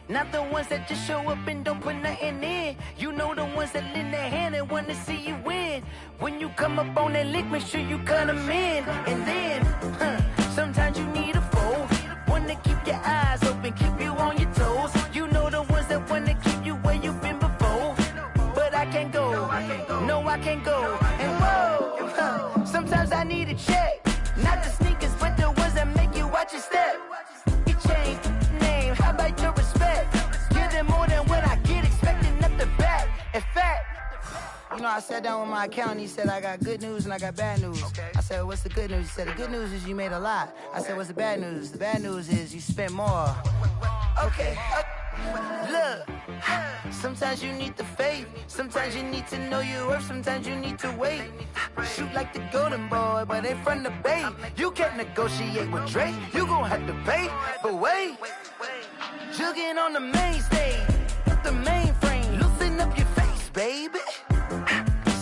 Not the ones that just show up and don't put nothing in. You know the ones that lend their hand and wanna see you win. When you come up on that lick, make sure you cut them in. And then, sometimes you need a foe. One to keep your eyes open, keep you on your toes. You know the ones that wanna keep you where you've been before. But I can't go, no I can't go. And whoa, sometimes I need a check. Not the sneakers, but the ones that make you watch your step. You change name, how about your respect? Give them more than what I get, expecting nothing back. In fact, you know, I sat down with my accountant, he said, I got good news and I got bad news. Okay. I said, what's the good news? He said, the good news is you made a lot. I said, what's the bad news? The bad news is you spent more. Okay. Look, sometimes you need the faith. Sometimes you need to know your worth. Sometimes you need to wait. Shoot like the golden boy, but ain't from the bay. You can't negotiate with Drake. You gon' have to pay. But wait, jugging on the main stage, the mainframe. Loosen up your face, baby.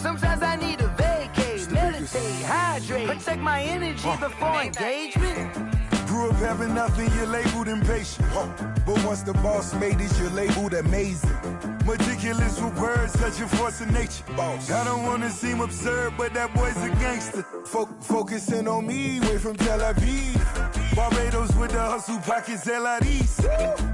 Sometimes I need a vacate, meditate, hydrate, protect my energy before engagement. Grew up having nothing, you're labeled impatient. But once the boss made it, you're labeled amazing. Meticulous with words, such a force of nature. I don't wanna seem absurd, but that boy's a gangster. Focusing on me, way from Tel Aviv. Barbados with the hustle pockets, LIDs.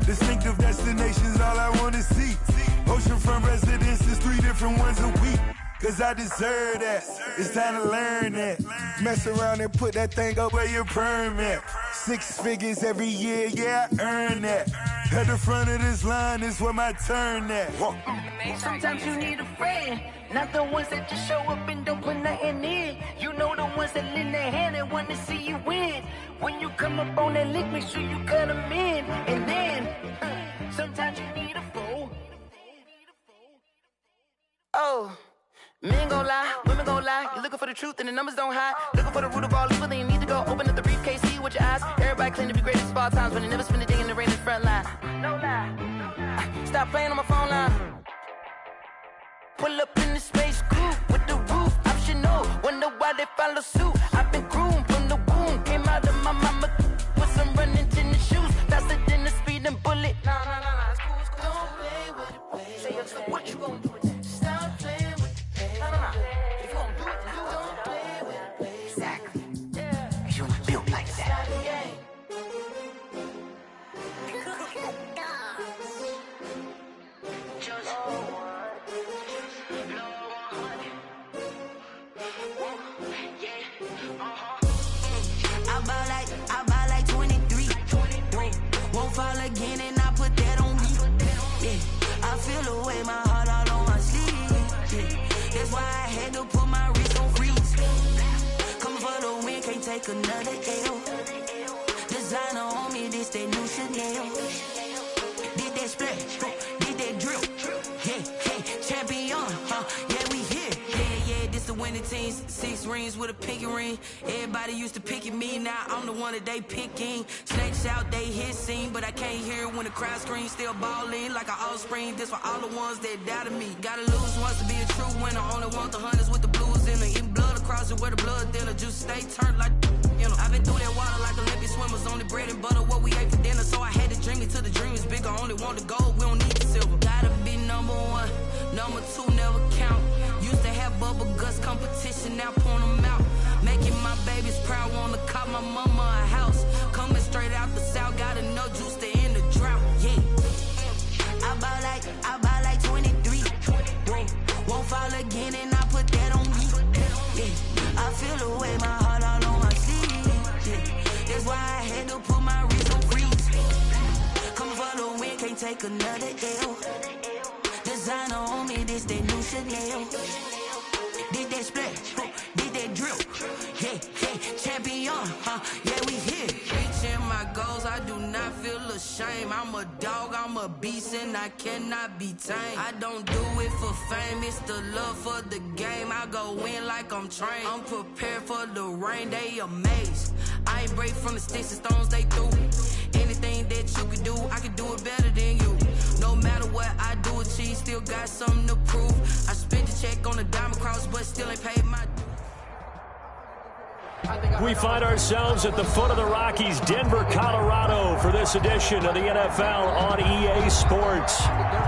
Distinctive destinations, all I wanna see. Oceanfront residences, 3 different ones a week. Cause I deserve that, it's time to learn that. Mess around and put that thing up where your permit. 6 figures every year, yeah, I earn that. At the front of this line is where my turn at. Sometimes you need a friend, not the ones that just show up and don't put nothing in. You know the ones that lend their hand and want to see you win. When you come up on that lick, make sure you cut them in. And then, sometimes you need a foe. Oh. Men gon' lie, women gon' lie. You're looking for the truth and the numbers don't hide. Looking for the root of all evil, then you need to go open up the briefcase, see with your eyes. Everybody claim to be greatest of all times, but they never spend a day in the rain in the front line. No lie. Stop playing on my phone line. Pull up in the space coupe with the roof optional. Wonder why they follow suit. I've been groomed from the womb. Came out of my mama with some running tennis shoes. Faster than the speeding bullet. No, it's cool, it's cool. Don't play with it, play. Say up, so what you gon' do? Stop playing. If you gon' do it, then don't play with it, play. Exactly. Yeah. Cause you ain't built like that. I buy like 23. Won't fall again and I put that on me. Yeah. I feel the way my heart all on my sleeve. Yeah. That's why I had to put my wrist on freeze. Coming for the win, can't take another L. Designer on me, this that new Chanel. Did that splash, did that drill. Hey, champion, yeah, we here. Yeah, this the winning teams. 6 rings with a pinky ring. Everybody used to picking me, now I'm the one that they picking. Snakes out, they hit scene, but I can't hear when the crowd screams. Still ballin' like an offspring. This for all the ones that doubted me. Gotta lose once to be a true winner. Only want the hunters with the blues in it. Eating blood across it where the blood thinner. Just stay turned like, you know. I've been through that water like Olympic swimmers. Only bread and butter, what we ate for dinner. So I had to dream it till the dream is bigger. Only want the gold, we don't need the silver. Gotta be number 1, number 2 never count. Used to have bubble guts competition, now point them out. Making my babies proud, wanna call my mama a house. Coming straight out the south, got enough juice to end the drought, yeah. I buy like 23. Won't fall again and I put that on me. Yeah. I feel the way my heart all on my sleeve. Yeah. That's why I had to put my wrist on freeze. Coming for the win, can't take another L. Designer on me, this that new Chanel. Did that splash, did that drill. Hey, champion, yeah, we here. Reaching my goals, I do not feel ashamed. I'm a dog, I'm a beast, and I cannot be tamed. I don't do it for fame, it's the love for the game. I go in like I'm trained. I'm prepared for the rain, they amazed. I ain't break from the sticks and stones they threw. Anything that you can do, I can do it better than you. No matter what I do, achieve, still got something to prove. I spent the check on a diamond cross, but still ain't paid my. We find ourselves at the foot of the Rockies, Denver, Colorado, for this edition of the NFL on EA Sports.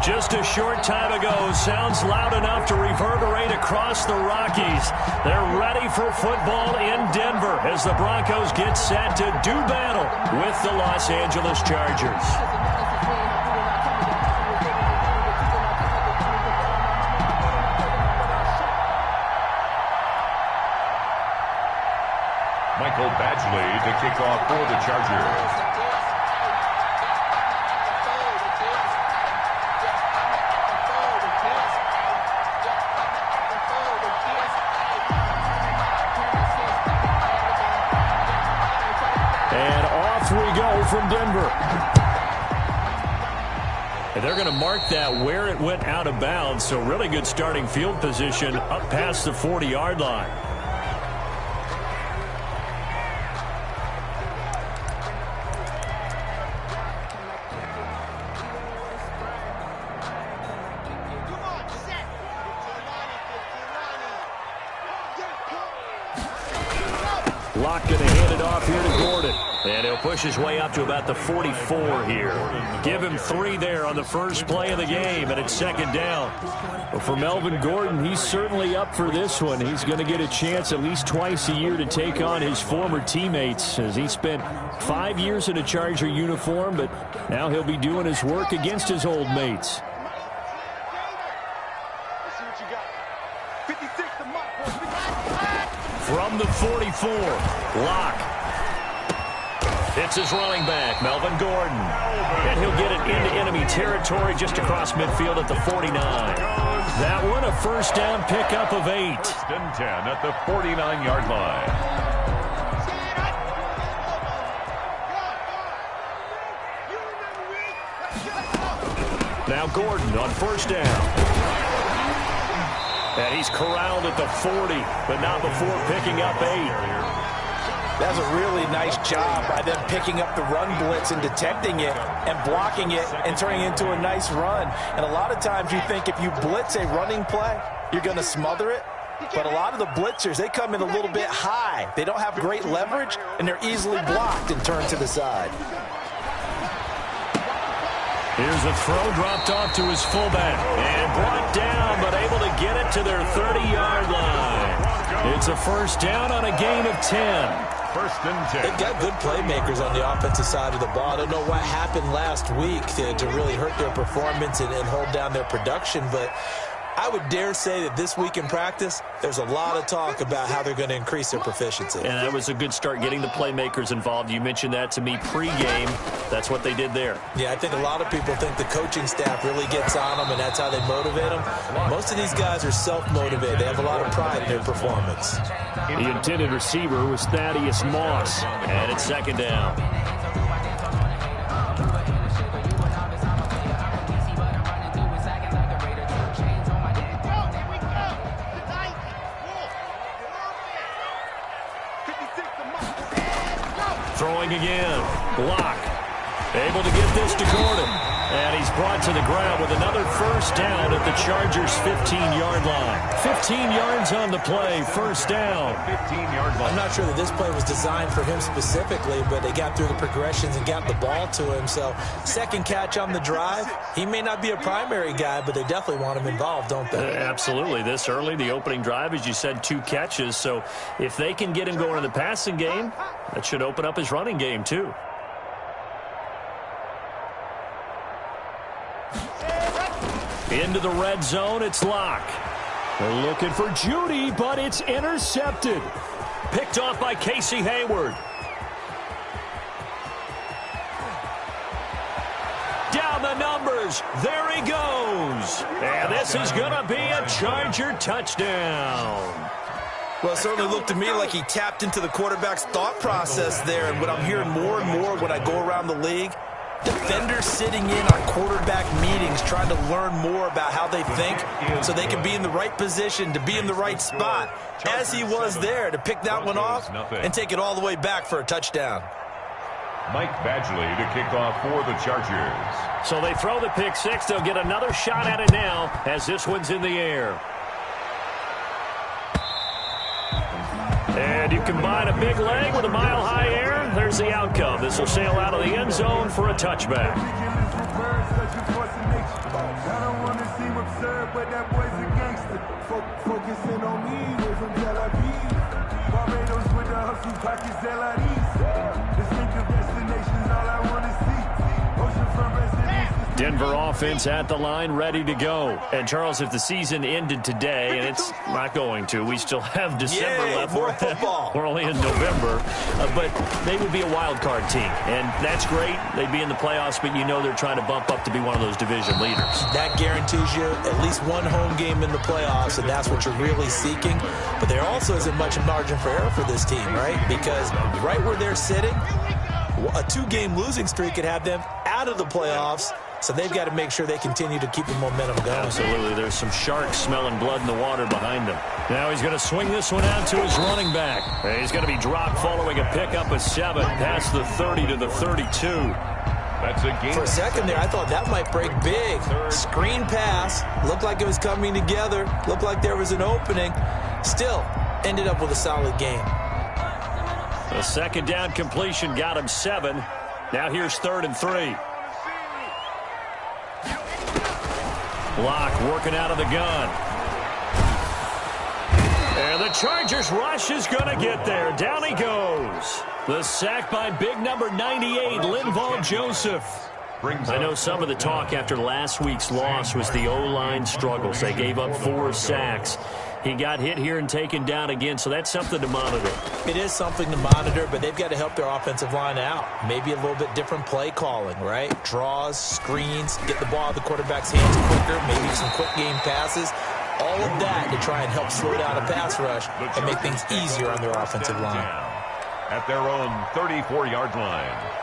Just a short time ago, sounds loud enough to reverberate across the Rockies. They're ready for football in Denver as the Broncos get set to do battle with the Los Angeles Chargers. Michael Badgley to kick off for the Chargers. And off we go from Denver. And they're going to mark that where it went out of bounds, so really good starting field position up past the 40-yard line. Locke going to hand it off here to Gordon. And he'll push his way up to about the 44 here. Give him 3 there on the first play of the game, and it's second down. But for Melvin Gordon, he's certainly up for this one. He's going to get a chance at least twice a year to take on his former teammates, as he spent 5 years in a Charger uniform, but now he'll be doing his work against his old mates. From the 44, Locke. It's his running back, Melvin Gordon. And he'll get it into enemy territory just across midfield at the 49. That one, a first down pickup of 8. First and 10 at the 49-yard line. Now Gordon on first down. And he's corralled at the 40, but not before picking up 8. That's a really nice job by them picking up the run blitz and detecting it and blocking it and turning it into a nice run. And a lot of times you think if you blitz a running play, you're going to smother it. But a lot of the blitzers, they come in a little bit high. They don't have great leverage, and they're easily blocked and turned to the side. Here's a throw dropped off to his fullback. And brought down, but able to get it to their 30-yard line. It's a first down on a gain of 10. First and 10. They've got good playmakers on the offensive side of the ball. I don't know what happened last week to really hurt their performance and hold down their production, but I would dare say that this week in practice, there's a lot of talk about how they're going to increase their proficiency. And that was a good start getting the playmakers involved. You mentioned that to me pregame. That's what they did there. Yeah, I think a lot of people think the coaching staff really gets on them, and that's how they motivate them. Most of these guys are self-motivated. They have a lot of pride in their performance. The intended receiver was Thaddeus Moss, and it's second down. Throwing again. Locke. Able to get this to Gordon. And he's brought to the ground with another first down at the Chargers' 15-yard line. 15 yards on the play. First down. 15-yard line. I'm not sure that this play was designed for him specifically, but they got through the progressions and got the ball to him. So second catch on the drive. He may not be a primary guy, but they definitely want him involved, don't they? Absolutely. This early, the opening drive, as you said, 2 catches. So if they can get him going in the passing game, that should open up his running game too. Into the red zone, it's Locke. They're looking for Judy, but it's intercepted. Picked off by Casey Hayward. Down the numbers. There he goes. And this is going to be a Charger touchdown. Well, it certainly looked to me like he tapped into the quarterback's thought process there. And what I'm hearing more and more when I go around the league, defenders sitting in on quarterback meetings trying to learn more about how they think so they can be in the right position to be in the right spot, as he was there to pick that one off and take it all the way back for a touchdown. Mike Badgley to kick off for the Chargers. So they throw the pick six. They'll get another shot at it now as this one's in the air. And And you combine a big leg with a mile-high air, there's the outcome. This will sail out of the end zone for a touchback. I don't want to seem absurd, but that boy's a gangster. Focusing on me, way from Tel Aviv. Barbados with the hustle, pockets LIDs. Distinctive destinations, all I want to see. Oceanfront residences. Denver offense at the line, ready to go. And, Charles, if the season ended today, and it's not going to, we still have December left. More football. We're only in November. But they would be a wild card team. And that's great. They'd be in the playoffs, but you know they're trying to bump up to be one of those division leaders. That guarantees you at least one home game in the playoffs, and that's what you're really seeking. But there also isn't much margin for error for this team, right? Because right where they're sitting, a 2-game losing streak could have them out of the playoffs. So they've got to make sure they continue to keep the momentum going. Absolutely. There's some sharks smelling blood in the water behind them. Now he's going to swing this one out to his running back. He's going to be dropped following a pickup of 7 past the 30 to the 32. That's a game. For a second there, I thought that might break big. Screen pass. Looked like it was coming together. Looked like there was an opening. Still ended up with a solid game. A second down completion got him 7. Now here's 3rd and 3. Block working out of the gun. And the Chargers rush is going to get there. Down he goes. The sack by big number 98, Linval Joseph. I know some of the talk after last week's loss was the O-line struggles. They gave up 4 sacks. He got hit here and taken down again, so that's something to monitor. It is something to monitor, but they've got to help their offensive line out. Maybe a little bit different play calling, right? Draws, screens, get the ball out of the quarterback's hands quicker, maybe some quick game passes. All of that to try and help slow down a pass rush and make things easier on their offensive line. At their own 34-yard line.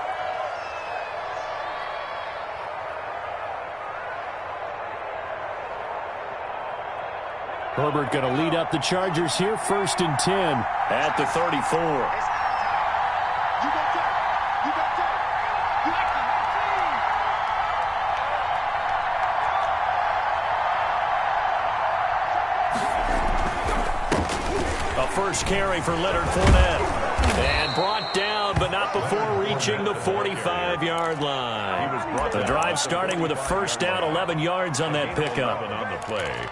Herbert going to lead up the Chargers here, 1st and 10 at the 34. A first carry for Leonard Fournette. And brought down, but not before reaching the 45-yard line. The drive starting with a first down, 11 yards on that pickup.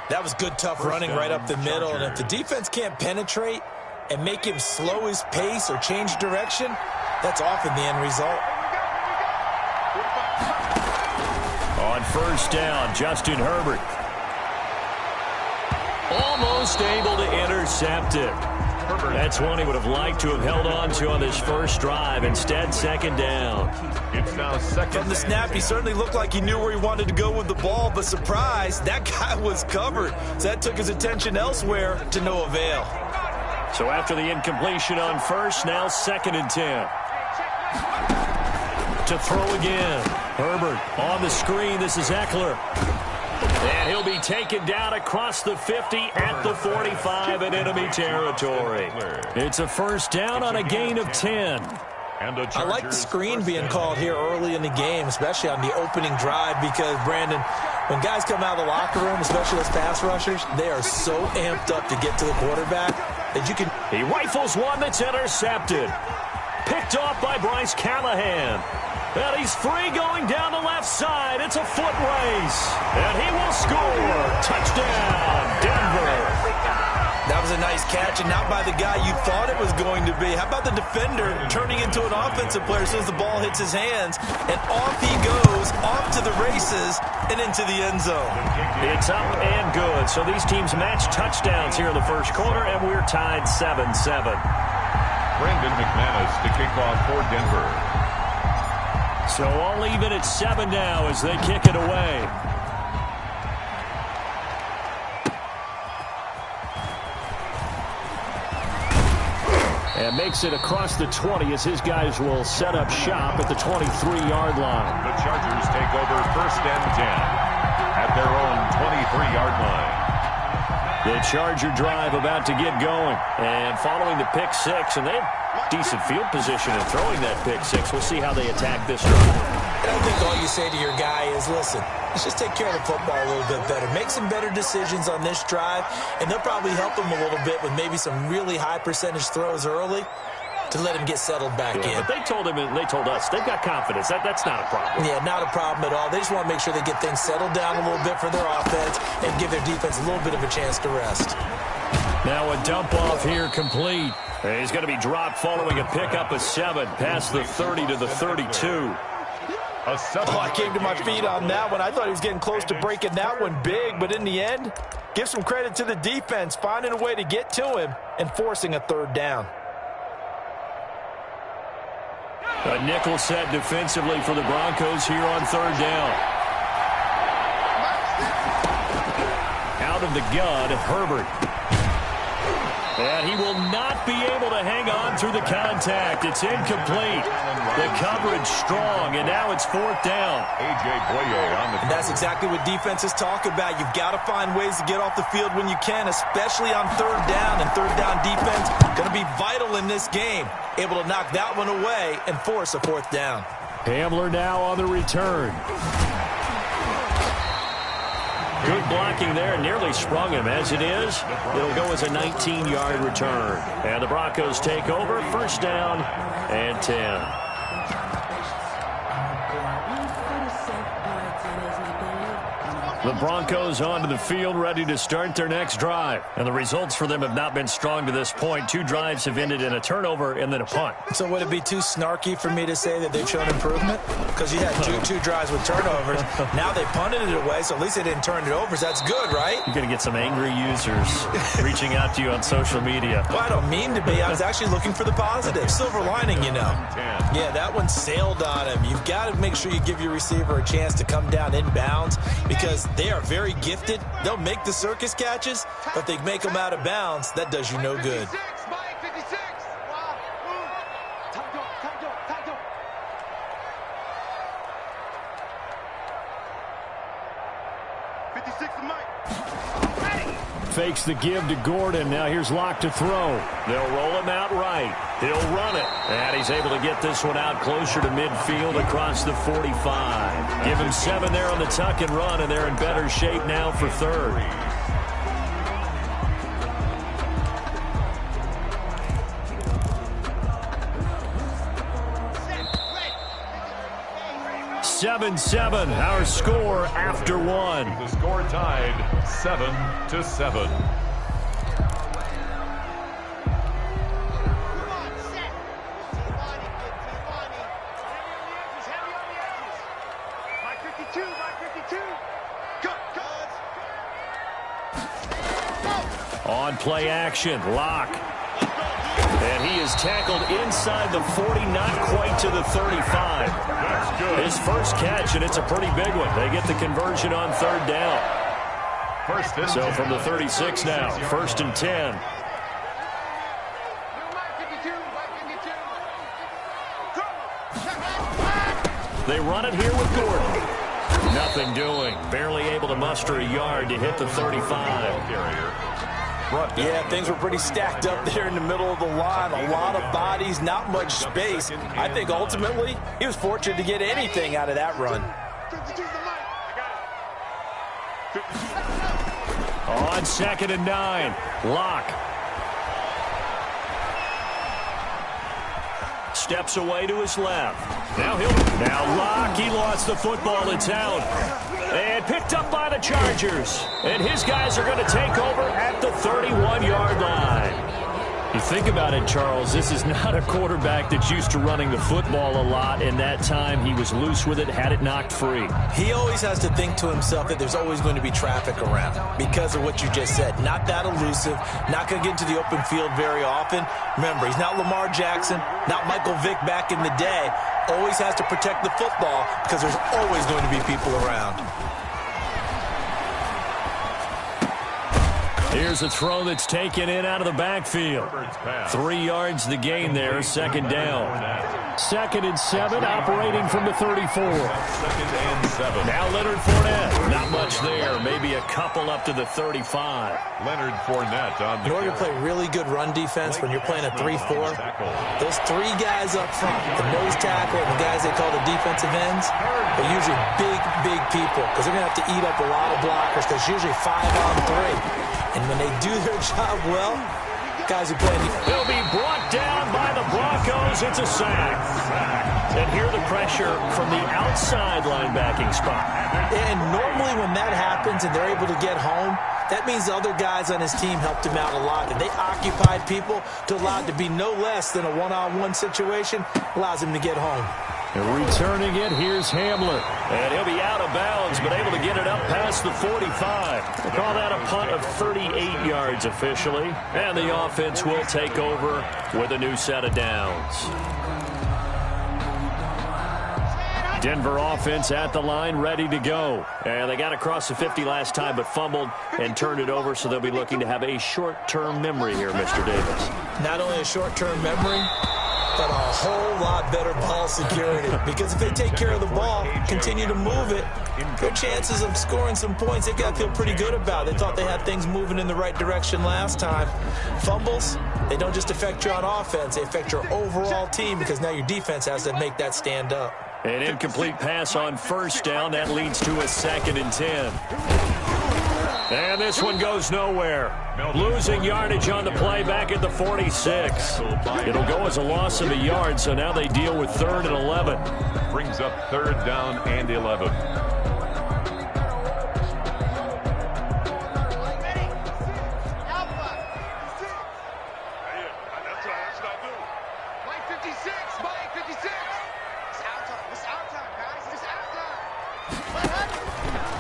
That was good, tough running right up the middle. And if the defense can't penetrate and make him slow his pace or change direction, that's often the end result. On first down, Justin Herbert. Almost able to intercept it. That's one he would have liked to have held on to on this first drive. Instead, 2nd down. It's now 2nd. From the snap, he certainly looked like he knew where he wanted to go with the ball, but surprise, that guy was covered. So that took his attention elsewhere to no avail. So after the incompletion on first, now 2nd and 10. To throw again. Herbert on the screen. This is Eckler. And he'll be taken down across the 50 at the 45 in enemy territory. It's a first down on a gain of 10. I like the screen being called here early in the game, especially on the opening drive, because, Brandon, when guys come out of the locker room, especially as pass rushers, they are so amped up to get to the quarterback that you can... He rifles one that's intercepted. Picked off by Bryce Callahan. And he's free going down the left side. It's a foot race. And he will score. Touchdown, Denver. That was a nice catch, and not by the guy you thought it was going to be. How about the defender turning into an offensive player as soon as the ball hits his hands? And off he goes, off to the races, and into the end zone. It's up and good. So these teams match touchdowns here in the first quarter, and we're tied 7-7. Brandon McManus to kick off for Denver. So all even at 7 now as they kick it away. And makes it across the 20 as his guys will set up shop at the 23-yard line. The Chargers take over 1st and 10 at their own 23-yard line. The Charger drive about to get going. And following the pick 6, and they have decent field position in throwing that pick 6. We'll see how they attack this drive. And I think all you say to your guy is, listen, let's just take care of the football a little bit better. Make some better decisions on this drive, and they'll probably help him a little bit with maybe some really high percentage throws early to let him get settled back in. But they told him, and they told us, they've got confidence. That's not a problem. Yeah, not a problem at all. They just want to make sure they get things settled down a little bit for their offense and give their defense a little bit of a chance to rest. Now a dump off here complete. He's going to be dropped following a pickup of 7 past the 30 to the 32. I came to my feet on that one. I thought he was getting close to breaking that one big, but in the end, give some credit to the defense, finding a way to get to him and forcing a third down. A nickel set defensively for the Broncos here on third down. Out of the gun, Herbert. And he will not be able to hang on through the contact. It's incomplete. The coverage strong, and now it's fourth down. A.J. Boye on the... And that's exactly what defenses talk about. You've got to find ways to get off the field when you can, especially on third down. And third down defense going to be vital in this game. Able to knock that one away and force a fourth down. Hamler now on the return. Good blocking there, nearly sprung him. As it is, it'll go as a 19-yard return. And the Broncos take over, first down and 10. The Broncos onto the field, ready to start their next drive. And the results for them have not been strong to this point. 2 drives have ended in a turnover and then a punt. So would it be too snarky for me to say that they've shown improvement? Because you had two drives with turnovers. Now they punted it away, so at least they didn't turn it over. So that's good, right? You're going to get some angry users reaching out to you on social media. Well, I don't mean to be. I was actually looking for the positive. Silver lining, you know. Yeah, that one sailed on him. You've got to make sure you give your receiver a chance to come down inbounds because they are very gifted. They'll make the circus catches, but if they make them out of bounds, that does you no good. Fakes the give to Gordon. Now here's Locke to throw. They'll roll him out right. He'll run it. And he's able to get this one out closer to midfield across the 45. Give him 7 there on the tuck and run, and they're in better shape now for third. (7-7) our score after 1. The score tied 7-7. On play action, Locke. And he is tackled inside the 40, not quite to the 35. That's good. His first catch, and it's a pretty big one. They get the conversion on third down. So from the 36 now, first and 10. They run it here with Gordon. Nothing doing. Barely able to muster a yard to hit the 35. Yeah, things were pretty stacked up there in the middle of the line. A lot of bodies, not much space. I think ultimately he was fortunate to get anything out of that run. On 2nd and 9, Locke. Steps away to his left. Now Locke, he lost the football. It's out. And picked up by the Chargers. And his guys are going to take over at the 31-yard line. You think about it, Charles, this is not a quarterback that's used to running the football a lot, and that time he was loose with it, had it knocked free. He always has to think to himself that there's always going to be traffic around because of what you just said. Not that elusive, not going to get into the open field very often. Remember, he's not Lamar Jackson, not Michael Vick back in the day. Always has to protect the football because there's always going to be people around. Here's a throw that's taken in out of the backfield. 3 yards the gain there, 2nd down. 2nd and 7, operating from the 34. Second and 7. Now Leonard Fournette. Not much there, maybe a couple up to the 35. Leonard Fournette on the In order to play really good run defense when you're playing a 3-4, those three guys up front, the nose tackle and the guys they call the defensive ends, are usually big people because they're going to have to eat up a lot of blockers because it's usually 5-on-3. And when they do their job well, guys are playing. He'll be brought down by the Broncos. It's a sack. And here the pressure from the outside linebacking spot. And normally when that happens and they're able to get home, that means the other guys on his team helped him out a lot. And they occupied people to allow it to be no less than a one-on-one situation, allows him to get home. And returning it, here's Hamler. And he'll be out of bounds, but able to get it up past the 45. We'll call that a punt of 38 yards officially. And the offense will take over with a new set of downs. Denver offense at the line, ready to go. And they got across the 50 last time, but fumbled and turned it over, so they'll be looking to have a short-term memory here, Mr. Davis. Not only a short-term memory, but a whole lot better ball security. Because if they take care of the ball, continue to move it, their chances of scoring some points, they've got to feel pretty good about. They thought they had things moving in the right direction last time. Fumbles, they don't just affect you on offense, they affect your overall team because now your defense has to make that stand up. An incomplete pass on first down. That leads to a 2nd and 10. And this one goes nowhere. Losing yardage on the play back at the 46. It'll go as a loss of a yard, so now they deal with 3rd and 11. Brings up 3rd down and 11.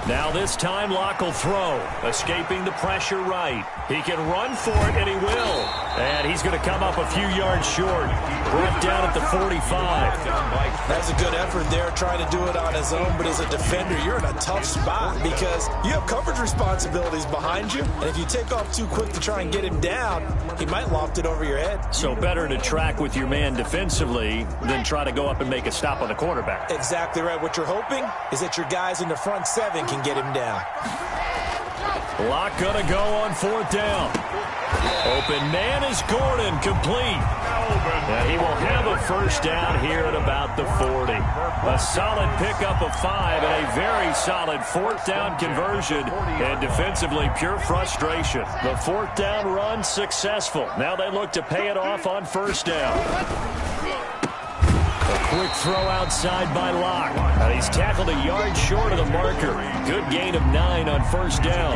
Now this time Locke will throw, escaping the pressure right. He can run for it, and he will. And he's going to come up a few yards short. Brought down at the 45. That's a good effort there, trying to do it on his own. But as a defender, you're in a tough spot because you have coverage responsibilities behind you. And if you take off too quick to try and get him down, he might loft it over your head. So better to track with your man defensively than try to go up and make a stop on the quarterback. Exactly right. What you're hoping is that your guys in the front 7 can get him down. Locke gonna go on 4th down. Open man is Gordon, complete. And he will have a first down here at about the 40. A solid pickup of 5 and a very solid 4th down conversion. And defensively, pure frustration. The 4th down run successful. Now they look to pay it off on first down. Quick throw outside by Locke. And he's tackled a yard short of the marker. Good gain of 9 on first down.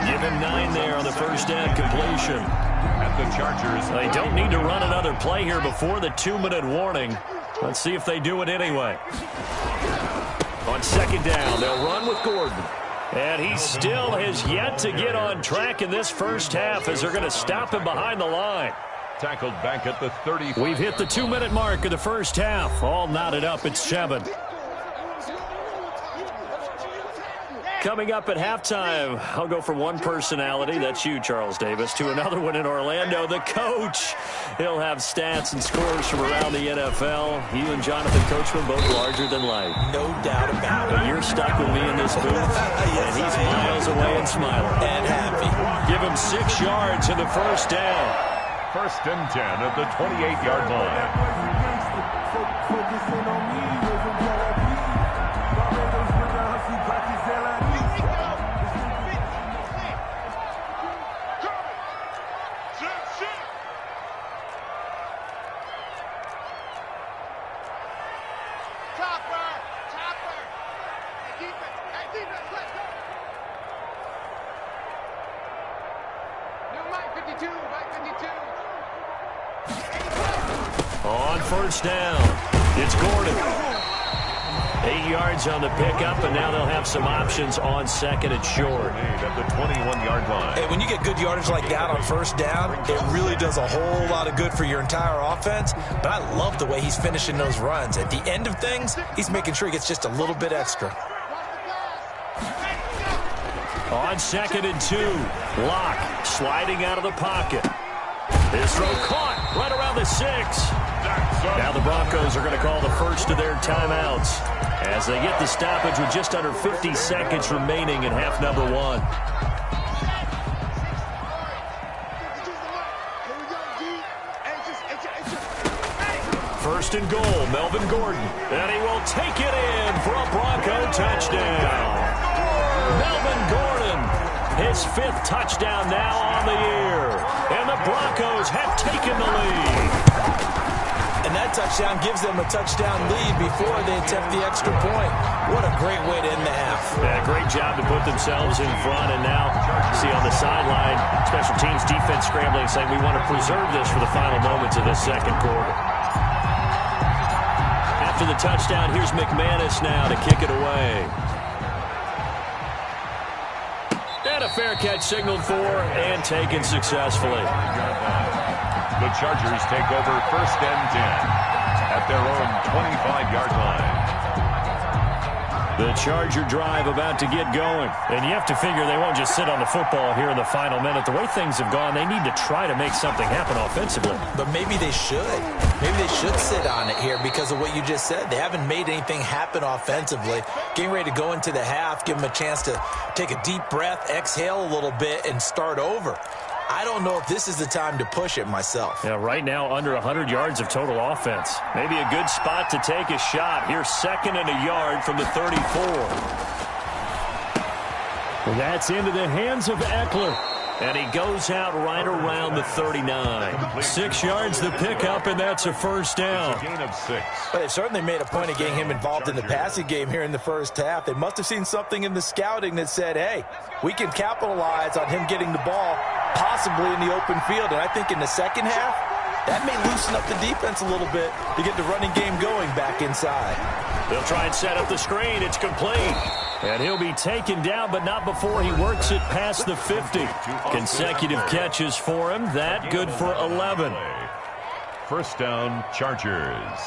Give him 9 there on the first down completion. At the Chargers. They don't need to run another play here before the 2-minute warning. Let's see if they do it anyway. On 2nd down, they'll run with Gordon. And he still has yet to get on track in this first half as they're going to stop him behind the line. Tackled back at the 30. We've hit the 2-minute mark of the first half. All knotted up at 7. Coming up at halftime, I'll go from one personality, that's you, Charles Davis, to another one in Orlando, the coach. He'll have stats and scores from around the NFL. You and Jonathan Coachman both larger than life. No doubt about it. But you're stuck with me in this booth, yes, and he's miles away and smiling. And happy. Give him 6 yards in the first down. 1st and 10 at the 28-yard line. On first down, it's Gordon. 8 yards on the pickup, and now they'll have some options on 2nd and short. At the 21-yard line. Hey, when you get good yardage like that on first down, it really does a whole lot of good for your entire offense. But I love the way he's finishing those runs. At the end of things, he's making sure he gets just a little bit extra. On 2nd and 2, Locke sliding out of the pocket. His throw caught right around the 6. Now the Broncos are going to call the first of their timeouts as they get the stoppage with just under 50 seconds remaining in half number one. First and goal, Melvin Gordon. And he will take it in for a Bronco touchdown. Melvin Gordon, his 5th touchdown now on the year. And the Broncos have taken the lead. And that touchdown gives them a touchdown lead before they attempt the extra point. What a great way to end the half. Yeah, great job to put themselves in front. And now, see on the sideline, special teams defense scrambling, saying we want to preserve this for the final moments of this second quarter. After the touchdown, here's McManus now to kick it away. And a fair catch signaled for and taken successfully. The Chargers take over first and 10 at their own 25-yard line. The Charger drive about to get going. And you have to figure they won't just sit on the football here in the final minute. The way things have gone, they need to try to make something happen offensively. But maybe they should. Maybe they should sit on it here because of what you just said. They haven't made anything happen offensively. Getting ready to go into the half, give them a chance to take a deep breath, exhale a little bit, and start over. I don't know if this is the time to push it myself. Yeah, right now under 100 yards of total offense. Maybe a good spot to take a shot. Here's 2nd and a yard from the 34. Well, that's into the hands of Eckler. And he goes out right around the 39. 6 yards the pickup, and that's a first down. Gain of 6. But they've certainly made a point of getting him involved in the passing game here in the first half. They must have seen something in the scouting that said, hey, we can capitalize on him getting the ball possibly in the open field. And I think in the second half, that may loosen up the defense a little bit to get the running game going back inside. They'll try and set up the screen. It's complete. And he'll be taken down, but not before he works it past the 50. Consecutive catches for him. That good for 11. First down, Chargers.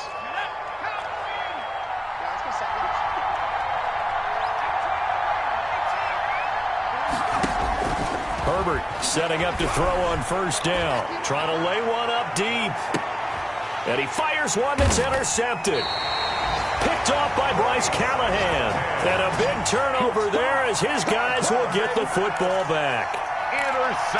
Herbert setting up to throw on first down. Trying to lay one up deep. And he fires one that's intercepted. Picked off by Bryce Callahan. And a big turnover there as his guys will get the football back.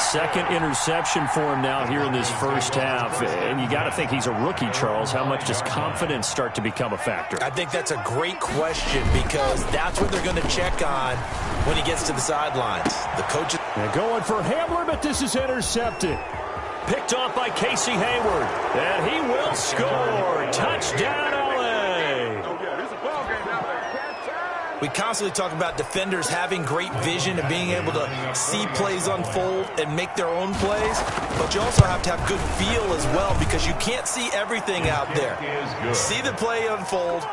Second interception for him now here in this first half. And you got to think he's a rookie, Charles. How much does confidence start to become a factor? I think that's a great question because that's what they're going to check on when he gets to the sidelines. The coaches. They're going for Hamler, but this is intercepted. Picked off by Casey Hayward. And he will score. Touchdown, LA. We constantly talk about defenders having great vision and being able to see plays unfold and make their own plays, but you also have to have good feel as well because you can't see everything out there. See the play unfold,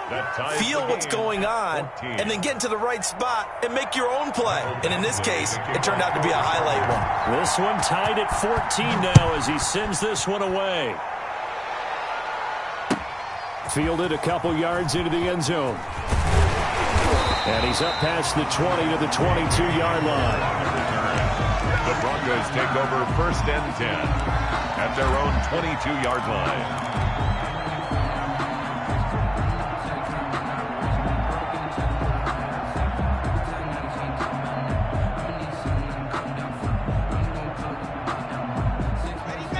feel what's going on, and then get into the right spot and make your own play. And in this case, it turned out to be a highlight one. This one tied at 14 now as he sends this one away. Fielded a couple yards into the end zone. And he's up past the 20 to the 22-yard line. The Broncos take over first and 10 at their own 22-yard line.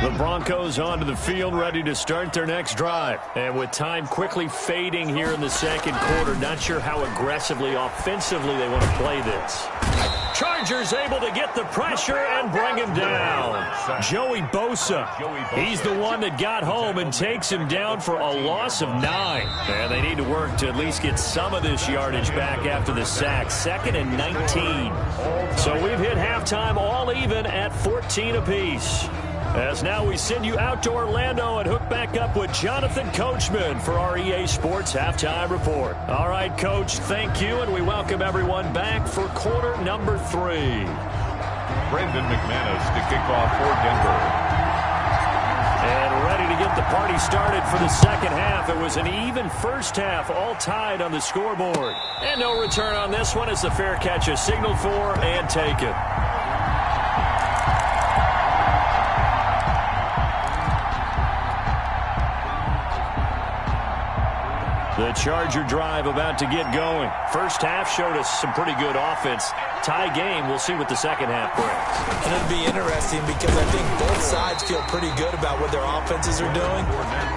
The Broncos onto the field, ready to start their next drive. And with time quickly fading here in the second quarter, not sure how aggressively, offensively they want to play this. Chargers able to get the pressure and bring him down. Joey Bosa, he's the one that got home and takes him down for a loss of 9. And they need to work to at least get some of this yardage back after the sack. 2nd and 19. So we've hit halftime all even at 14 apiece. As now we send you out to Orlando and hook back up with Jonathan Coachman for our EA Sports Halftime Report. All right, Coach, thank you, and we welcome everyone back for quarter number 3. Brandon McManus to kick off for Denver. And ready to get the party started for the second half. It was an even first half, all tied on the scoreboard. And no return on this one as the fair catch is signaled for and taken. The Charger drive about to get going. First half showed us some pretty good offense. Tie game. We'll see what the second half brings. And it'll be interesting because I think both sides feel pretty good about what their offenses are doing.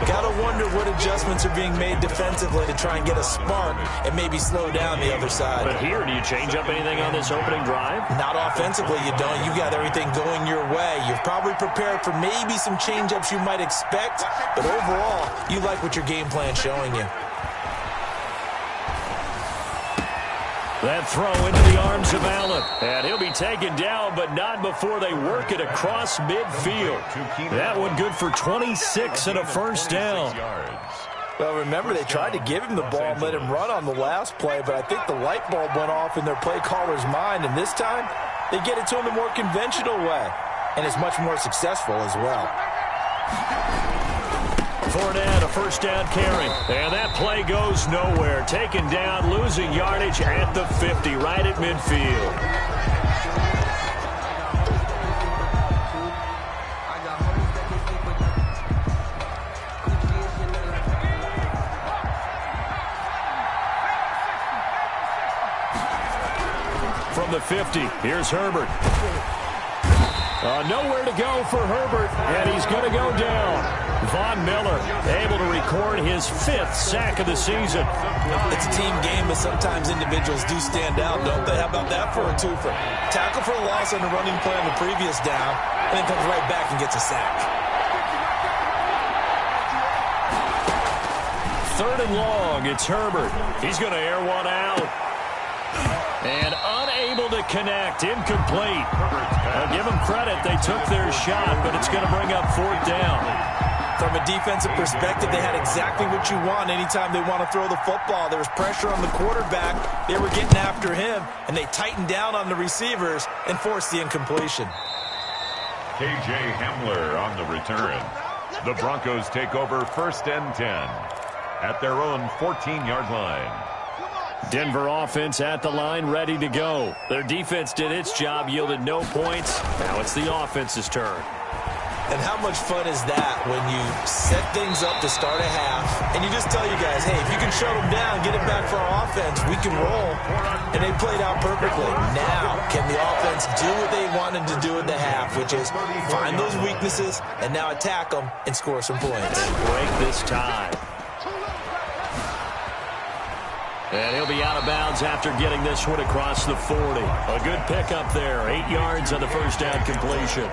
Got to wonder what adjustments are being made defensively to try and get a spark and maybe slow down the other side. But here, do you change up anything on this opening drive? Not offensively, you don't. You got everything going your way. You've probably prepared for maybe some change-ups you might expect, but overall, you like what your game plan's showing you. That throw into the arms of Allen. And he'll be taken down, but not before they work it across midfield. That one good for 26 and a first down. Well, remember, they tried to give him the ball and let him run on the last play, but I think the light bulb went off in their play caller's mind, and this time, they get it to him the more conventional way, and it's much more successful as well. Fournette, a first down carry. And that play goes nowhere. Taken down, losing yardage at the 50, right at midfield. From the 50, here's Herbert. Nowhere to go for Herbert, and he's going to go down. Von Miller able to record his 5th sack of the season. It's a team game, but sometimes individuals do stand out, don't they? How about that for a twofer? Tackle for a loss on the running play on the previous down, and then comes right back and gets a sack. 3rd and long, it's Herbert. He's going to air one out. And unable to connect, incomplete. I'll give them credit, they took their shot, but it's going to bring up 4th down. From a defensive perspective, they had exactly what you want anytime they want to throw the football. There was pressure on the quarterback. They were getting after him, and they tightened down on the receivers and forced the incompletion. K.J. Hamler on the return. The Broncos take over 1st and 10 at their own 14-yard line. Denver offense at the line, ready to go. Their defense did its job, yielded no points. Now it's the offense's turn. And how much fun is that when you set things up to start a half, and you just tell you guys, hey, if you can shut them down, get it back for our offense, we can roll. And they played out perfectly. Now, can the offense do what they wanted to do at the half, which is find those weaknesses and now attack them and score some points. Break this tie. And he'll be out of bounds after getting this one across the 40. A good pickup there. 8 yards on the first down completion.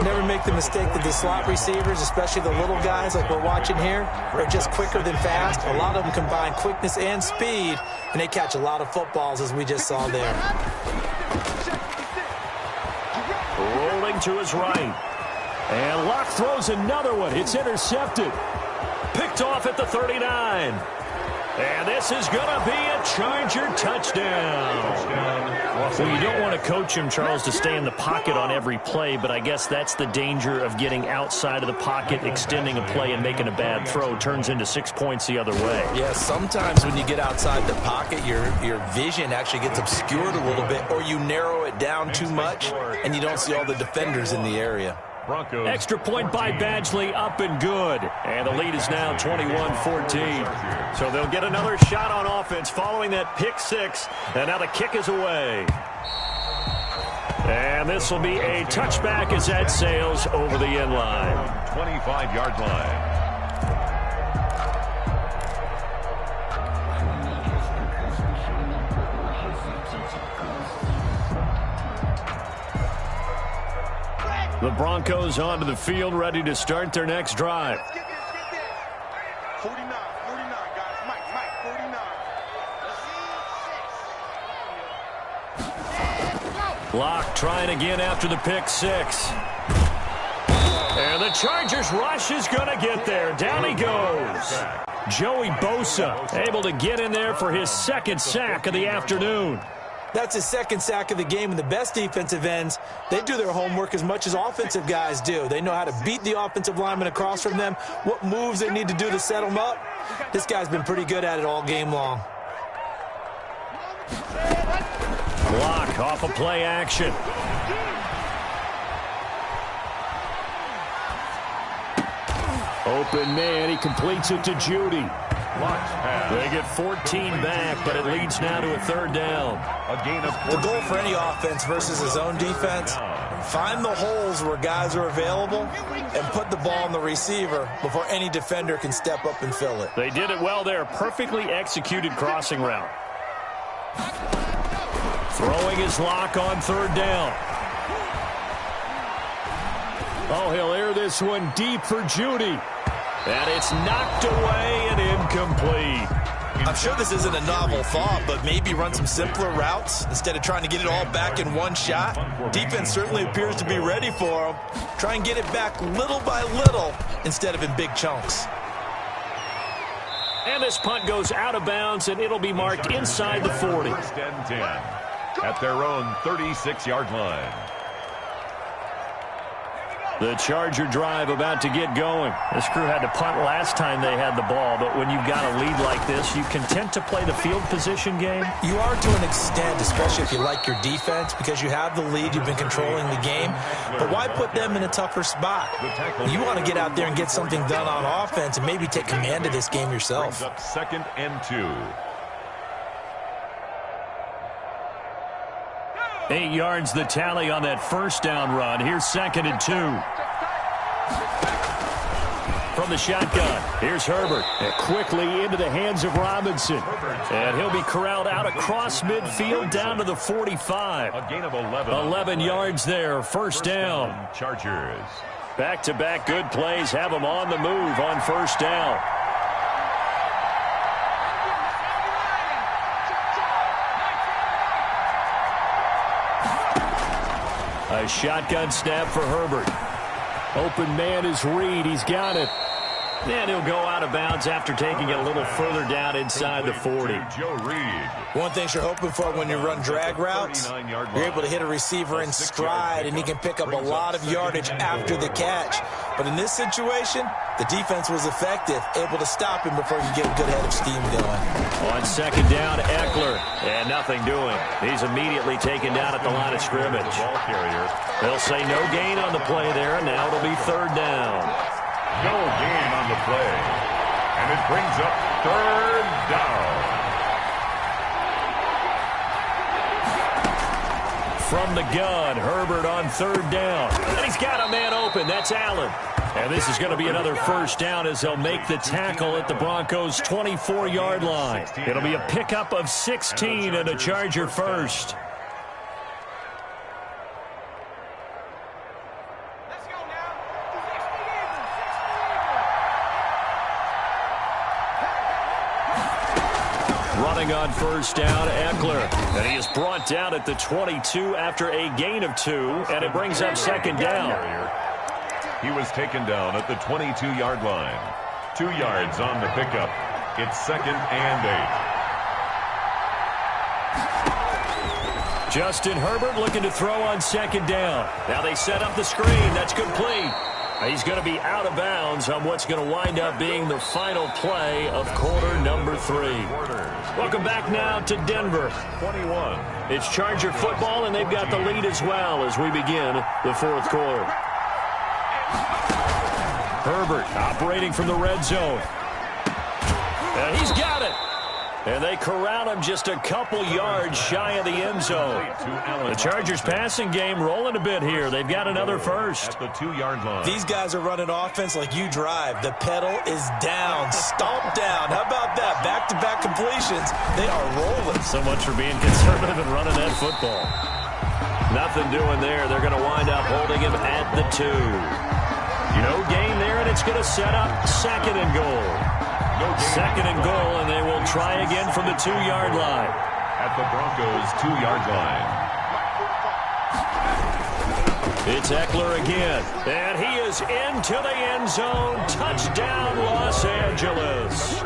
Never make the mistake that the slot receivers, especially the little guys like we're watching here, are just quicker than fast. A lot of them combine quickness and speed, and they catch a lot of footballs, as we just saw there. Rolling to his right. And Locke throws another one. It's intercepted. Picked off at the 39. And this is going to be a Charger touchdown. Well, you don't want to coach him, Charles, to stay in the pocket on every play, but I guess that's the danger of getting outside of the pocket, extending a play, and making a bad throw. Turns into 6 points the other way. Yeah, sometimes when you get outside the pocket, your vision actually gets obscured a little bit, or you narrow it down too much, and you don't see all the defenders in the area. Broncos. Extra point by Badgley, up and good. And the lead is now 21-14. So they'll get another shot on offense following that pick 6. And now the kick is away. And this will be a touchback as that sails over the end line. 25-yard line. The Broncos onto the field, ready to start their next drive. 49, guys. Mike, 49. Locke trying again after the pick 6. And the Chargers rush is going to get there. Down he goes. Joey Bosa able to get in there for his 2nd sack of the afternoon. That's his 2nd sack of the game, and the best defensive ends, they do their homework as much as offensive guys do. They know how to beat the offensive lineman across from them, what moves they need to do to set them up. This guy's been pretty good at it all game long. Block off a play action. Open man, he completes it to Judy. They get 14 back, but it leads now to a third down. A gain of 14. The goal for any offense versus his own defense, find the holes where guys are available and put the ball on the receiver before any defender can step up and fill it. They did it well there. Perfectly executed crossing route. Throwing his lock on third down. Oh, he'll air this one deep for Judy. And it's knocked away and incomplete. I'm sure this isn't a novel thought, but maybe run some simpler routes instead of trying to get it all back in one shot. Defense certainly appears to be ready for him. Try and get it back little by little instead of in big chunks. And this punt goes out of bounds, and it'll be marked inside the 40. First and 10 at their own 36-yard line. The Charger drive about to get going. This crew had to punt last time they had the ball, but when you've got a lead like this, you content to play the field position game? You are to an extent, especially if you like your defense, because you have the lead, you've been controlling the game. But why put them in a tougher spot? You want to get out there and get something done on offense and maybe take command of this game yourself. Brings up 2nd and 2. 8 yards the tally on that first down run. Here's 2nd and 2. From the shotgun, here's Herbert. And quickly into the hands of Robinson. And he'll be corralled out across midfield down to the 45. A gain of 11. 11 yards there, first down. Chargers. Back-to-back good plays have them on the move on first down. A shotgun snap for Herbert. Open man is Reed. He's got it. And he'll go out of bounds after taking it a little further down inside the 40. Joe Reed. One thing you're hoping for when you run drag routes, you're able to hit a receiver in stride, and he can pick up a lot of yardage after the catch. But in this situation, the defense was effective, able to stop him before he could get a good head of steam going. On second down, Eckler. And nothing doing. He's immediately taken down at the line of scrimmage. Ball carrier. They'll say no gain on the play there, and now it'll be third down. No gain on the play. And it brings up third down. From the gun, Herbert on third down. And he's got a man open. That's Allen. And this is going to be another first down as they'll make the tackle at the Broncos' 24-yard line. It'll be a pickup of 16 and a Charger first. Running on first down, Eckler. And he is brought down at the 22 after a gain of 2, and it brings up second down. He was taken down at the 22-yard line. 2 yards on the pickup. It's 2nd and 8. Justin Herbert looking to throw on second down. Now they set up the screen. That's complete. He's going to be out of bounds on what's going to wind up being the final play of quarter number 3. Welcome back now to Denver. 21. It's Charger football, and they've got the lead as well as we begin the fourth quarter. Herbert operating from the red zone. And he's got it. And they corral him just a couple yards shy of the end zone. The Chargers passing game rolling a bit here. They've got another first. At the 2-yard line. These guys are running offense like you drive. The pedal is down, stomp down. How about that? Back-to-back completions. They are rolling. So much for being conservative and running that football. Nothing doing there. They're going to wind up holding him at the 2. No gain there, and it's going to set up second and goal. Second and goal, and they will try again from the 2-yard line. At the Broncos' 2-yard line. It's Eckler again, and he is into the end zone. Touchdown, Los Angeles.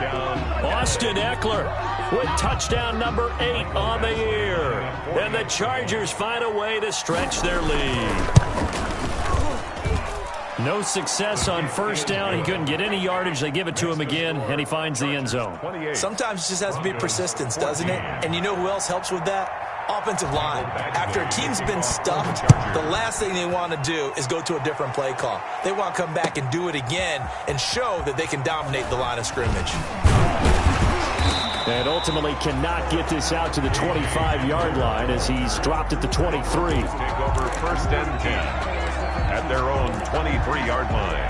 Austin Eckler with touchdown number 8 on the year. And the Chargers find a way to stretch their lead. No success on first down. He couldn't get any yardage. They give it to him again, and he finds the end zone. Sometimes it just has to be persistence, doesn't it? And you know who else helps with that? Offensive line. After a team's been stuffed, the last thing they want to do is go to a different play call. They want to come back and do it again and show that they can dominate the line of scrimmage. And ultimately cannot get this out to the 25-yard line as he's dropped at the 23. Take over first and 10 at their own 23-yard line.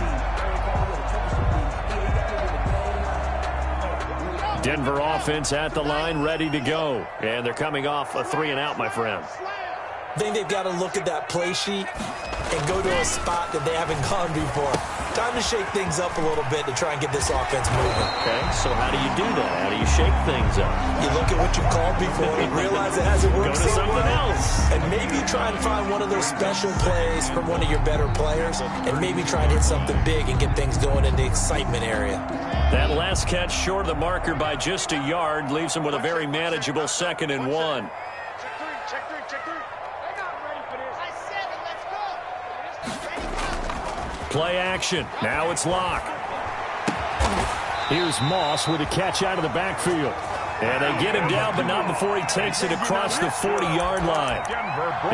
Denver offense at the line, ready to go. And they're coming off a 3-and-out, my friend. I think they've got to look at that play sheet and go to a spot that they haven't gone before. Time to shake things up a little bit to try and get this offense moving. Okay, so how do you do that? How do you shake things up? You look at what you've called before and realize it hasn't worked Go to so something well. else. And maybe try and find one of those special plays from one of your better players and maybe try and hit something big and get things going in the excitement area. That last catch short of the marker by just a yard leaves him with a very manageable 2nd and 1. Play action. Now it's Locke. Here's Moss with a catch out of the backfield. And they get him down, but not before he takes it across the 40-yard line.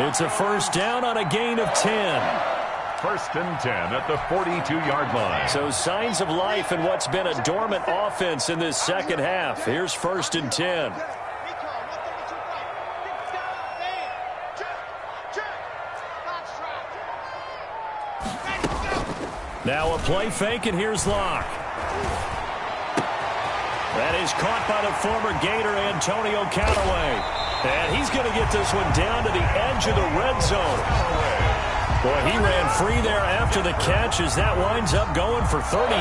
It's a first down on a gain of 10. First and 10 at the 42-yard line. So signs of life in what's been a dormant offense in this second half. Here's first and 10. Now a play fake, and here's Locke. That is caught by the former Gator, Antonio Callaway. And he's going to get this one down to the edge of the red zone. Boy, he ran free there after the catch as that winds up going for 38.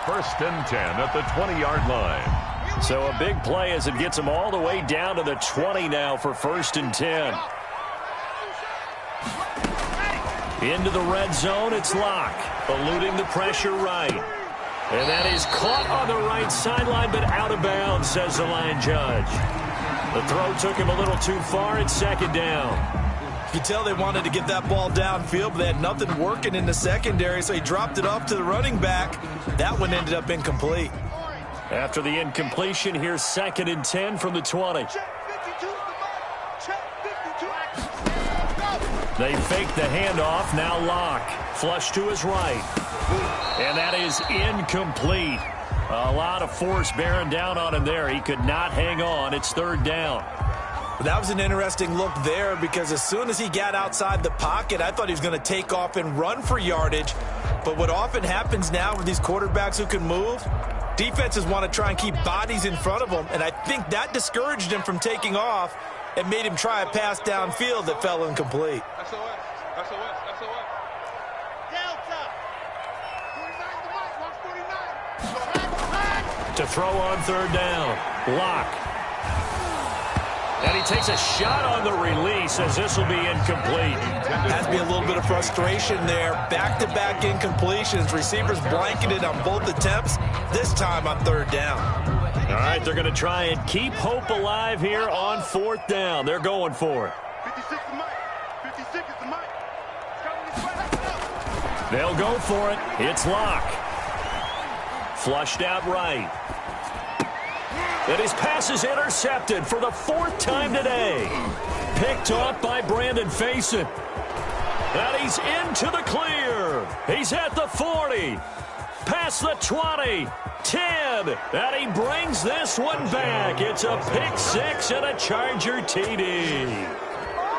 First and 10 at the 20-yard line. So a big play as it gets him all the way down to the 20 now for first and 10. Into the red zone, it's Locke, eluding the pressure right. And that is caught on the right sideline, but out of bounds, says the line judge. The throw took him a little too far. It's second down. You can tell they wanted to get that ball downfield, but they had nothing working in the secondary, so he dropped it off to the running back. That one ended up incomplete. After the incompletion, here's 2nd and 10 from the 20. They fake the handoff. Now Locke. Flush to his right. And that is incomplete. A lot of force bearing down on him there. He could not hang on. It's third down. That was an interesting look there because as soon as he got outside the pocket, I thought he was going to take off and run for yardage. But what often happens now with these quarterbacks who can move, defenses want to try and keep bodies in front of them. And I think that discouraged him from taking off and made him try a pass downfield that fell incomplete. To throw on third down, Locke. And he takes a shot on the release as this will be incomplete. Has to be a little bit of frustration there. Back-to-back incompletions. Receivers blanketed on both attempts, this time on third down. All right, they're going to try and keep hope alive here on fourth down. They're going for it. 56 is Mike. 56 is the Mike. They'll go for it. It's Locke. Flushed out right. And his pass is intercepted for the 4th time today. Picked off by Brandon Faison. And he's into the clear. He's at the 40. Past the 20. 10. And he brings this one back. It's a pick 6 and a Charger TD.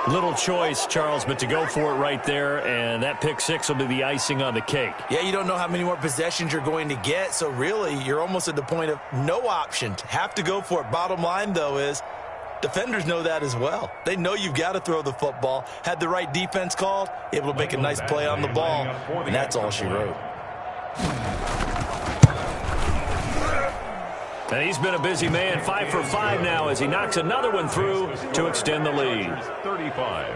Little choice, Charles, but to go for it right there, and that pick 6 will be the icing on the cake. Yeah, you don't know how many more possessions you're going to get, so really you're almost at the point of no option. Have to go for it. Bottom line, though, is defenders know that as well. They know you've got to throw the football. Had the right defense called, able to make a nice play on the ball, and that's all she wrote. And he's been a busy man, 5 for 5 now as he knocks another one through to extend the lead. 35.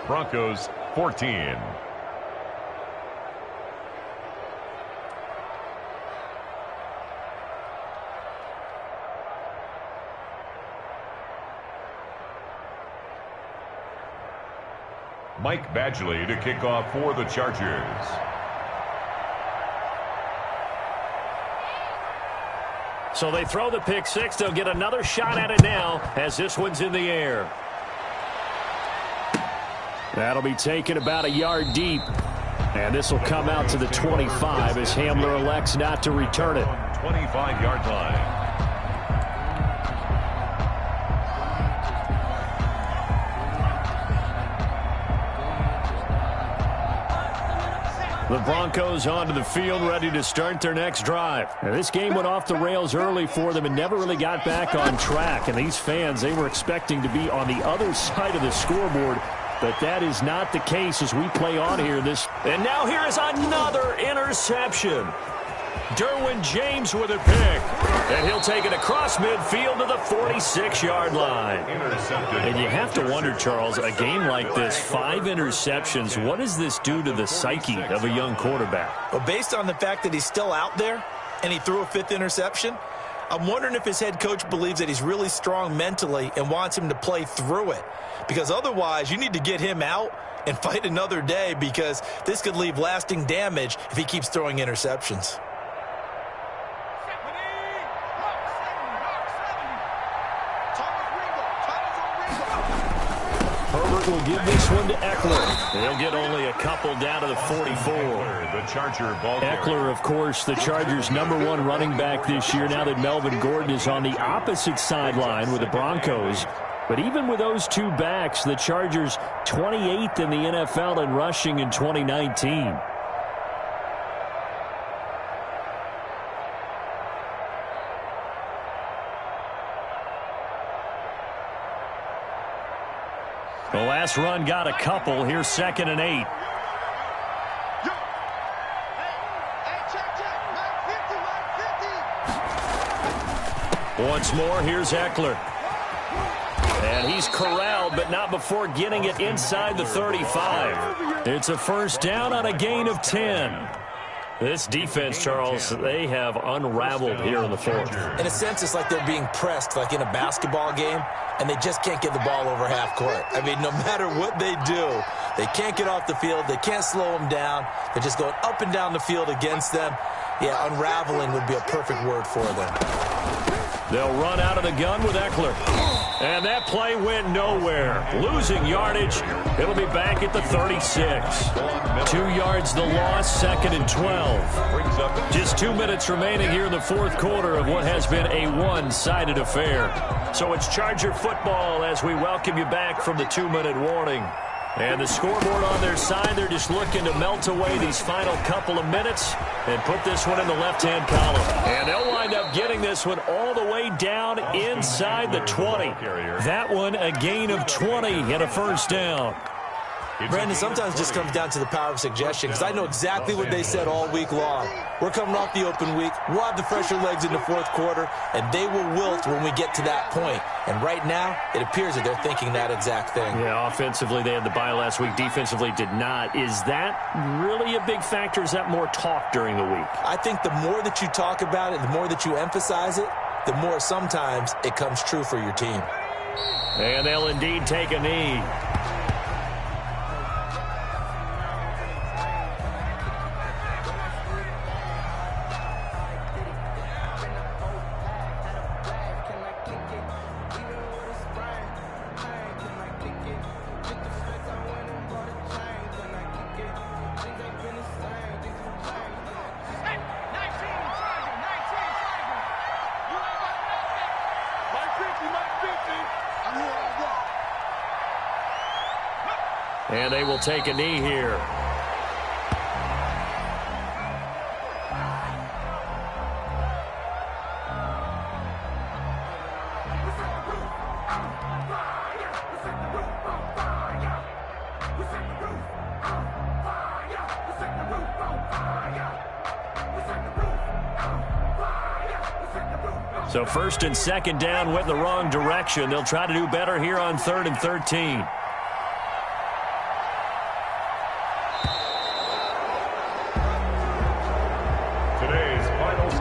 Broncos 14. Mike Badgley to kick off for the Chargers. So they throw the pick 6. They'll get another shot at it now as this one's in the air. That'll be taken about a yard deep. And this will come out to the 25 as Hamler elects not to return it. 25-yard line. The Broncos onto the field, ready to start their next drive. Now, this game went off the rails early for them and never really got back on track. And these fans, they were expecting to be on the other side of the scoreboard, but that is not the case as we play on here. And now here is another interception. Derwin James with a pick. And he'll take it across midfield to the 46-yard line. And you have to wonder, Charles, a game like this, 5 interceptions, what does this do to the psyche of a young quarterback? Well, based on the fact that he's still out there and he threw a 5th interception, I'm wondering if his head coach believes that he's really strong mentally and wants him to play through it. Because otherwise, you need to get him out and fight another day, because this could leave lasting damage if he keeps throwing interceptions. Will give this one to Eckler. They'll get only a couple down to the 44. The Charger ball carrier. Eckler, of course, the Chargers' #1 running back this year, now that Melvin Gordon is on the opposite sideline with the Broncos. But even with those two backs, the Chargers 28th in the NFL in rushing in 2019. The last run got a couple. Here's 2nd and 8. Once more, here's Eckler. And he's corralled, but not before getting it inside the 35. It's a first down on a gain of 10. This defense, Charles, they have unraveled here in the 4th. In a sense, it's like they're being pressed, like in a basketball game, and they just can't get the ball over half court. I mean, no matter what they do, they can't get off the field. They can't slow them down. They're just going up and down the field against them. Yeah, unraveling would be a perfect word for them. They'll run out of the gun with Eckler. And that play went nowhere. Losing yardage. It'll be back at the 36. 2 yards the loss, 2nd and 12. Just 2 minutes remaining here in the 4th quarter of what has been a one-sided affair. So it's Charger football as we welcome you back from the 2-minute warning. And the scoreboard on their side, they're just looking to melt away these final couple of minutes and put this one in the left-hand column. And they'll wind up getting this one all the way down inside the 20. That one a gain of 20 and a first down. Brandon, sometimes it just comes down to the power of suggestion, because I know exactly what they said all week long. We're coming off the open week. We'll have the fresher legs in the 4th quarter, and they will wilt when we get to that point. And right now, it appears that they're thinking that exact thing. Yeah, offensively, they had the bye last week. Defensively, did not. Is that really a big factor? Is that more talk during the week? I think the more that you talk about it, the more that you emphasize it, the more sometimes it comes true for your team. And they'll indeed take a knee. And they will take a knee here. So 1st and 2nd down went in the wrong direction. They'll try to do better here on 3rd and 13.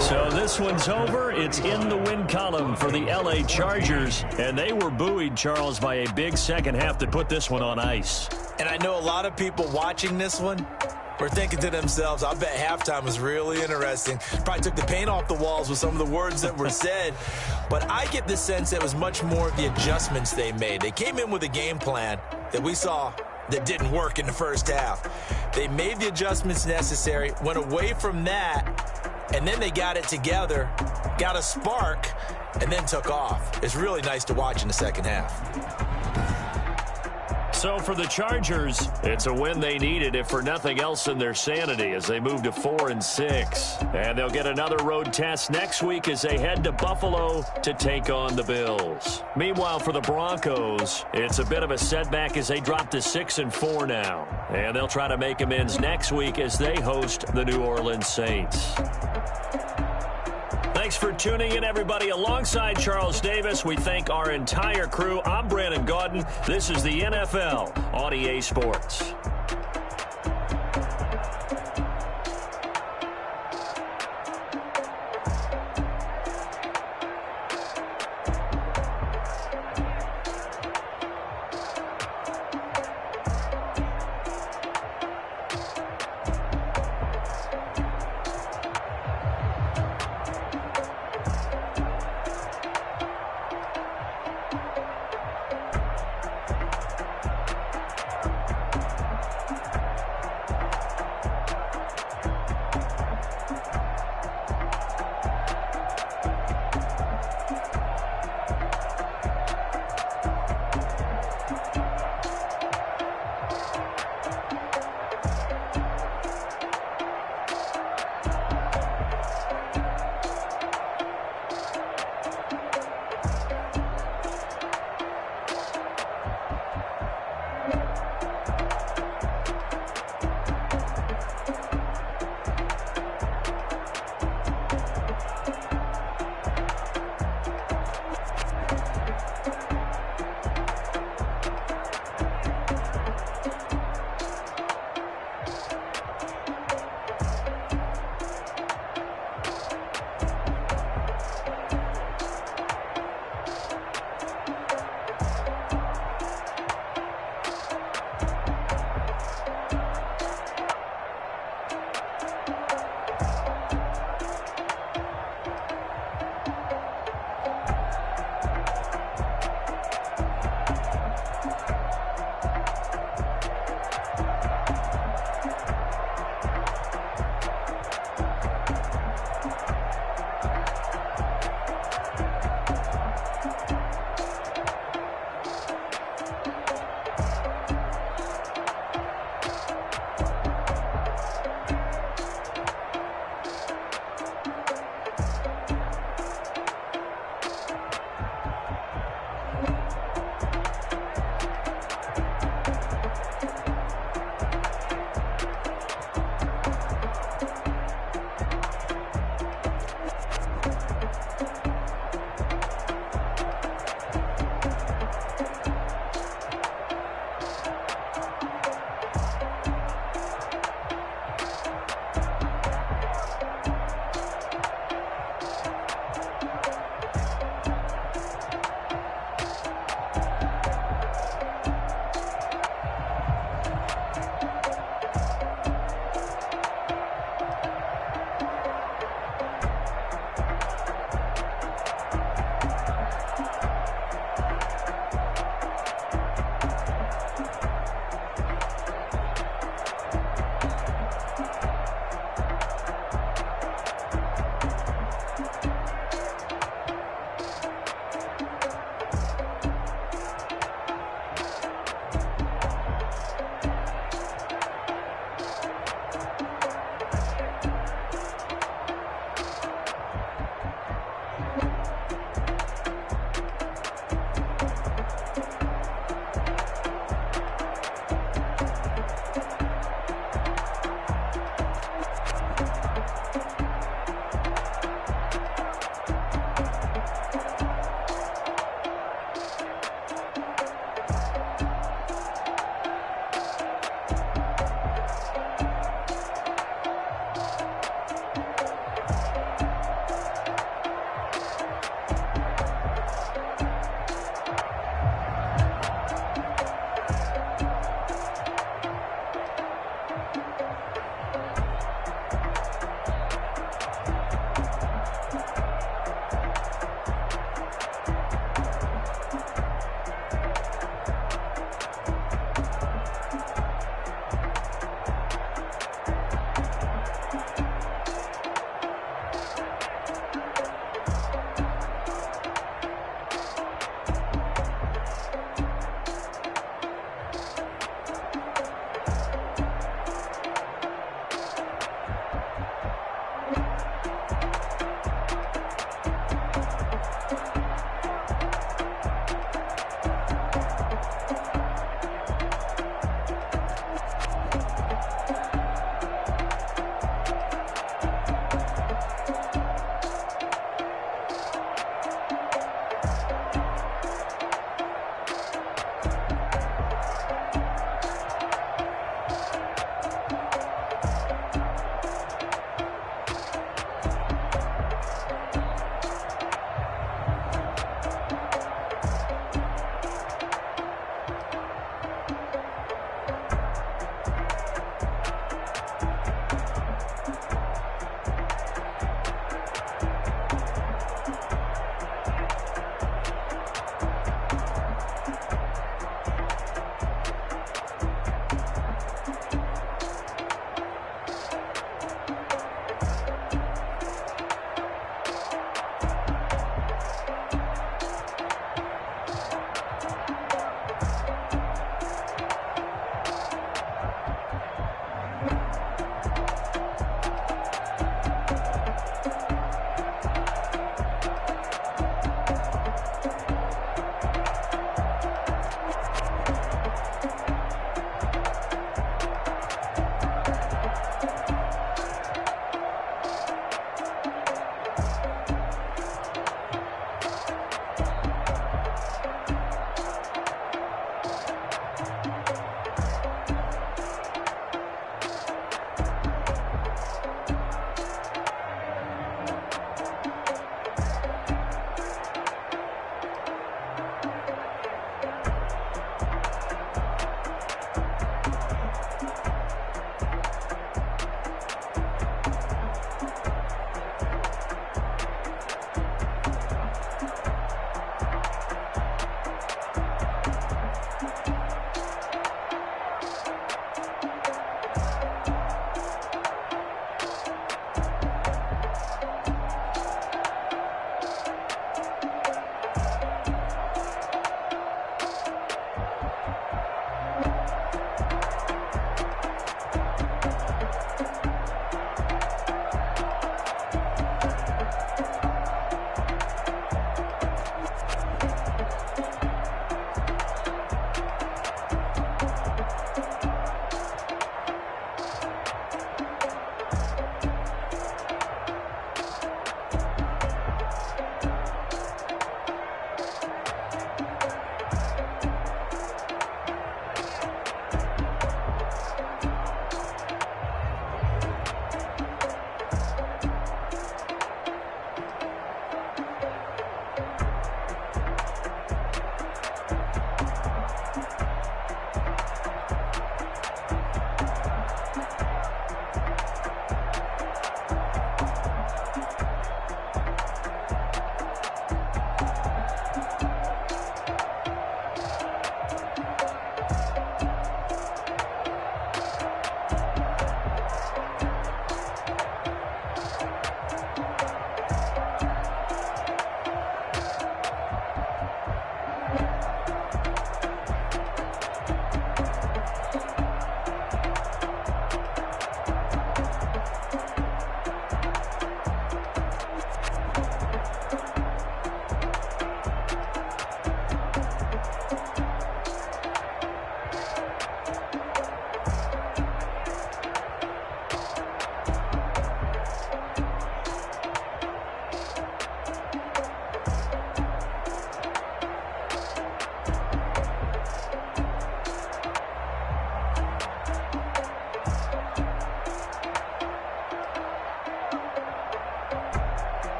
So this one's over. It's in the win column for the L.A. Chargers. And they were buoyed, Charles, by a big second half that put this one on ice. And I know a lot of people watching this one were thinking to themselves, I bet halftime was really interesting. Probably took the paint off the walls with some of the words that were said. But I get the sense that it was much more of the adjustments they made. They came in with a game plan that we saw that didn't work in the first half. They made the adjustments necessary, went away from that, and then they got it together, got a spark, and then took off. It's really nice to watch in the second half. So for the Chargers, it's a win they needed, if for nothing else in their sanity, as they move to 4-6. And they'll get another road test next week as they head to Buffalo to take on the Bills. Meanwhile, for the Broncos, it's a bit of a setback as they drop to 6-4 now. And they'll try to make amends next week as they host the New Orleans Saints. Thanks for tuning in, everybody. Alongside Charles Davis, we thank our entire crew. I'm Brandon Gaudin. This is the NFL on EA Sports.